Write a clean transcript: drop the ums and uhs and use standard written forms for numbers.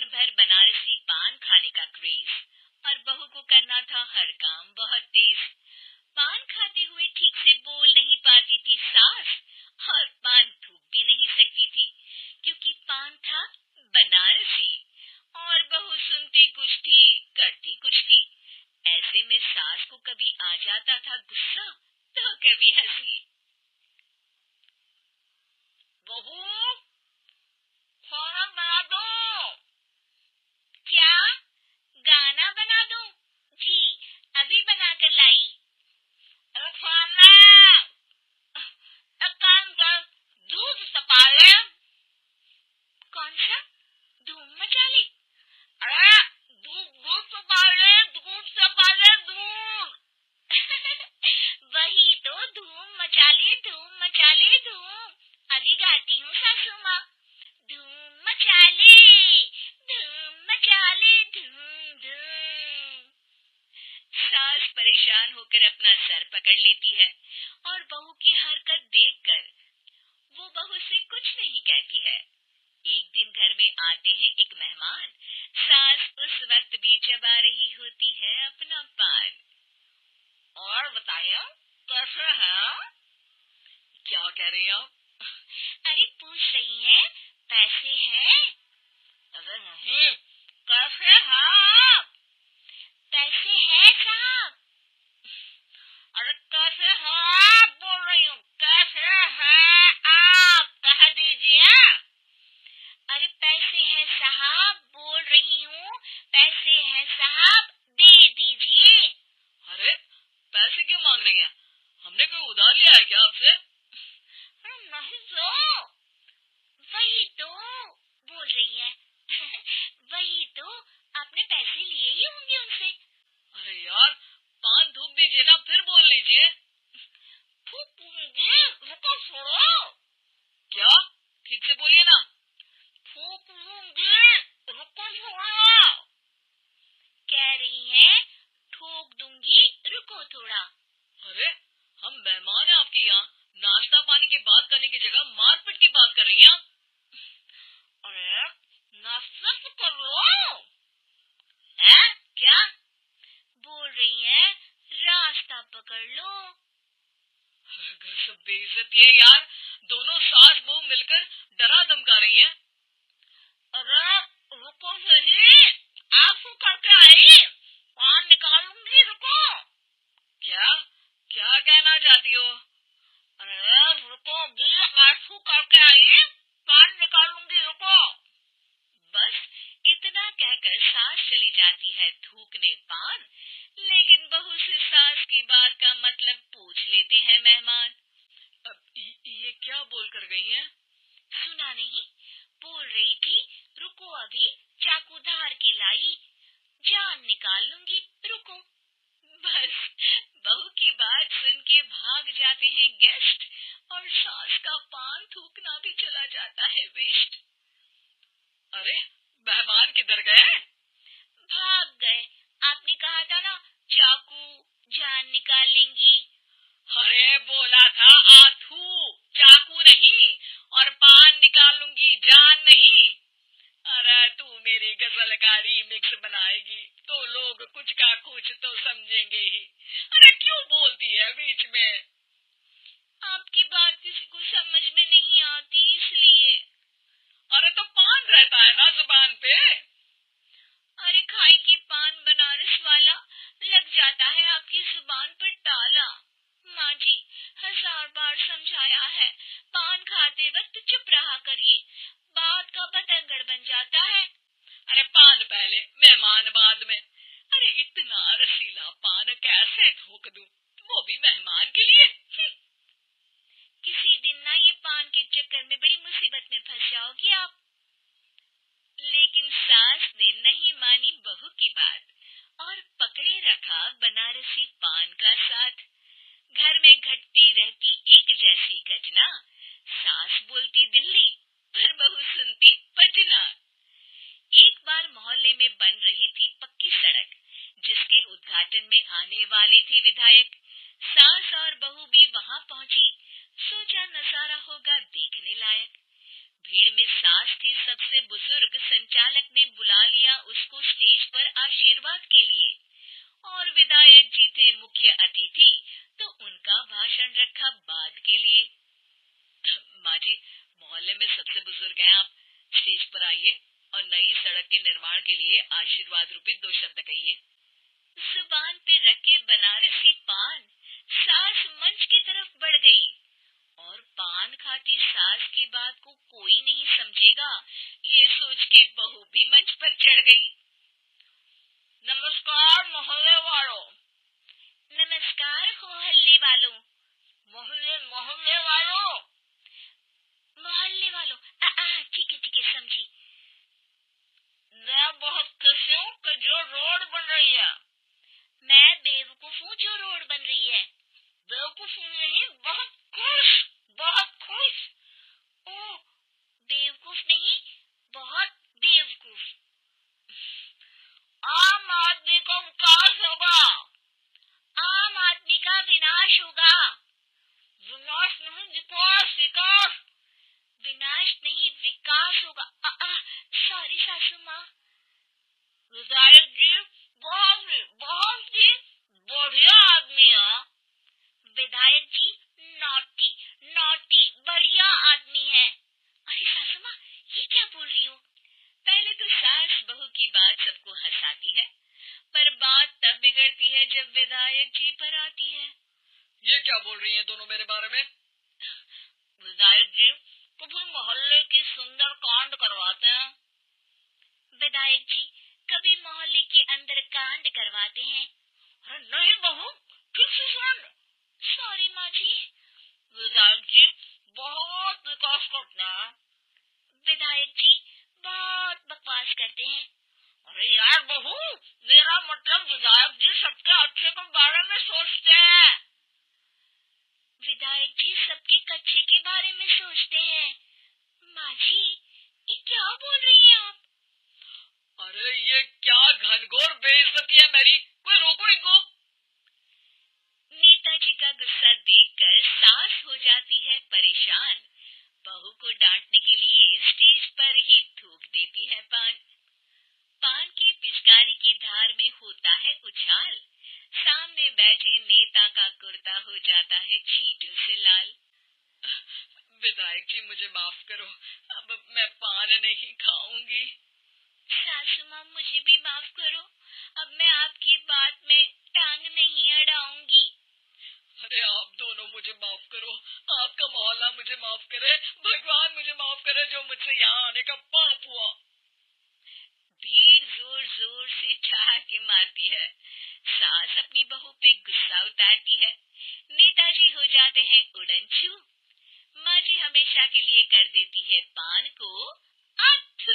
भर बनारसी पान खाने का क्रेज और बहू को करना था हर काम बहुत तेज। पान खाते हुए ठीक से बोल नहीं पाती थी सास और पान थूक भी नहीं सकती थी क्योंकि पान था बनारसी और बहू सुनती कुछ थी करती कुछ थी। ऐसे में सास को कभी आ जाता था गुस्सा तो कभी हंसी। बहू खाना बना दो। क्या गाना बना दूं? जी अभी बना कर लाई। खाना एक काम कर दूध तपा ले। कौन सा? धूम मचा ले? अरे दूध तपा ले, दूध तपा ले, दूध। वही तो धूम मचा ले, धूम मचा ले, धूम। अभी गाती हूँ सासू माँ। धूम मचा ले, धूम मचा ले, धूम धूम। सास परेशान होकर अपना सर पकड़ लेती है और बहू की हरकत देखकर वो बहू से कुछ नहीं कहती है। एक दिन घर में आते हैं एक मेहमान। सास उस वक्त भी चबा रही होती है अपना पान। और बताइए कैसे है? क्या कह रही हैं आप? अरे पूछ रही है पैसे हैं? अरे नहीं, कैसे हैं आप? पैसे हैं साहब। अरे कैसे हैं आप बोल रही हूँ, कैसे हैं आप कह दीजिए। अरे पैसे हैं साहब बोल रही हूँ, पैसे हैं साहब दे दीजिए। अरे पैसे क्यों मांग रही हैं? हमने कोई उधार लिया है क्या आपसे? अरे नहीं तो। वही तो बोल रही है। वही तो आपने पैसे लिए ही होंगे उनसे। अरे यार पान थूक दीजिए ना फिर बोल लीजिए। थूक दीजिए, रुको छोड़ो। क्या? ठीक से बोलिए ना। थूक दूंगी, रुको छोड़ो। कह रही है ठोक दूंगी, रुको थोड़ा। अरे हम मेहमान हैं आपके यहाँ, नाश्ता पानी की बात करने की जगह मारपीट की बात कर रही हैं आप। अरे नाश्ता तो कर लो। है क्या बोल रही है? रास्ता पकड़ लो। सब बेइज्जती है यार, दोनों सास बहू मिलकर डरा धमका रही हैं। अरे रुको सही, आंसू करके आई, पान निकालूंगी, रुको। क्या क्या कहना चाहती हो? अरे रुको भी, आंसू करके आई, पान निकालूंगी, रुको। बस इतना कहकर सास चली जाती है थूकने पान, लेकिन बहू से सास की बात का मतलब पूछ लेते हैं मेहमान। अब ये क्या बोल कर गई हैं? सुना नहीं? बोल रही थी रुको अभी चाकू धार के लाई, जान निकाल लूंगी, रुको। बस बहू की बात सुन के भाग जाते हैं गेस्ट और सास का पान थूकना भी चला जाता है वेस्ट। अरे मेहमान किधर गए? भाग गए। आपने कहा था ना चाकू जान निकालेंगी। अरे बोला था आथू, चाकू नहीं, और पान निकालूंगी जान नहीं। अरे तू मेरी गजल का रीमिक्स बनाएगी तो लोग कुछ का कुछ तो समझेंगे ही। अरे क्यों बोलती है बीच में? आपकी बात किसी को समझ में नहीं आती इसलिए। अरे तो पान रहता है ना जुबान पे। अरे खाई के पान बनारस वाला लग जाता है आपकी जुबान पर ताला। माँ जी 1000 बार समझाया है, पान खाते वक्त चुप रहा करिए, बात का बतंगड़ बन जाता है। अरे पान पहले मेहमान बाद में। अरे इतना रसीला पान कैसे थूक दूं, वो भी मेहमान के लिए। किसी दिन ना ये पान के चक्कर में बड़ी मुसीबत में फंस जाओगी आप। लेकिन सास ने नहीं मानी बहू की बात और पकड़े रखा बनारसी पान का साथ। घर में घटती रहती एक जैसी घटना, सास बोलती दिल्ली पर बहू सुनती पटना। एक बार मोहल्ले में बन रही थी पक्की सड़क, जिसके उद्घाटन में आने वाले थे विधायक। सास और बहू भी वहां पहुंची, सोचा नजारा होगा देखने लायक। भीड़ में सास थी सबसे बुजुर्ग, बुजुर्ग संचालक ने बुला लिया उसको स्टेज पर आशीर्वाद के लिए और विधायक जी थे मुख्य अतिथि, तो उनका भाषण रखा बाद के लिए। माँ जी, मोहल्ले में सबसे बुजुर्ग हैं आप, स्टेज पर आइए और नई सड़क के निर्माण के लिए आशीर्वाद रूपी 2 शब्द कहिए। जुबान पे रखे बनारसी पान सास मंच की तरफ बढ़ गई और पान खाती सास की बात को कोई नहीं समझेगा, ये सोच के बहू भी मंच पर चढ़ गई। नमस्कार मोहल्ले वालों। नमस्कार मोहल्ले वालों। मोहल्ले वालों। मोहल्ले वालों, ठीक है समझी। मैं बहुत खुश हूँ कि जो रोड बन रही है। मैं बेवकूफ हूँ जो रोड बन रही है। बेवकूफ नहीं, बहुत खुश। ओह, बेवकूफ नहीं, बहुत बेवकूफ। आम आदमी का विकास होगा। आम आदमी का विनाश होगा। विनाश नहीं, विकास। विनाश नहीं, विकास होगा। सॉरी सासू माँ। विधायक जी बहुत ही बढ़िया आदमी है। विधायक जी नॉटी बढ़िया आदमी है। अरे सासू माँ, ये क्या बोल रही हो? पहले तो सास बहू की बात सबको हंसाती है, पर बात तब बिगड़ती है जब विधायक जी पर आती है। ये क्या बोल रही हैं दोनों मेरे बारे में? विधायक जी कभी मोहल्ले की सुंदर कांड करवाते हैं। विधायक जी कभी मोहल्ले के अंदर कांड करवाते हैं। अरे नहीं बहू, ठीक से सुन। सॉरी माँ जी। विधायक जी बहुत विकास करते हैं। विधायक जी बहुत बकवास करते हैं। अरे यार बहू, मेरा मतलब विधायक जी सबके अच्छे के बारे में सोचते हैं। विधायक जी सबके कच्चे के बारे में सोचते हैं। माँ जी, ये क्या बोल रही हैं आप? अरे ये क्या घनघोर बेइज्जती है मेरी, कोई रोको इनको। नेताजी का गुस्सा देखकर सास हो जाती है परेशान। बहू को डांटने के लिए स्टेज पर ही थूक देती है पान के पिचकारी की धार में होता है उछाल। सामने बैठे नेता का कुर्ता हो जाता है छींटों से लाल। विधायक जी मुझे माफ करो, अब मैं पान नहीं खाऊंगी। सासू माँ मुझे भी माफ करो, अब मैं आपकी बात में टांग नहीं अड़ाऊंगी। अरे आप दोनों मुझे माफ करो, आपका मोहल्ला मुझे माफ करे, भगवान मुझे माफ करे जो मुझसे यहाँ आने का पाप हुआ। भीड़ जोर जोर से ठहाके मारती है। सास अपनी बहू पे गुस्सा उतारती है। नेताजी हो जाते हैं उड़नछू। माँ जी हमेशा के लिए कर देती है पान को अथ।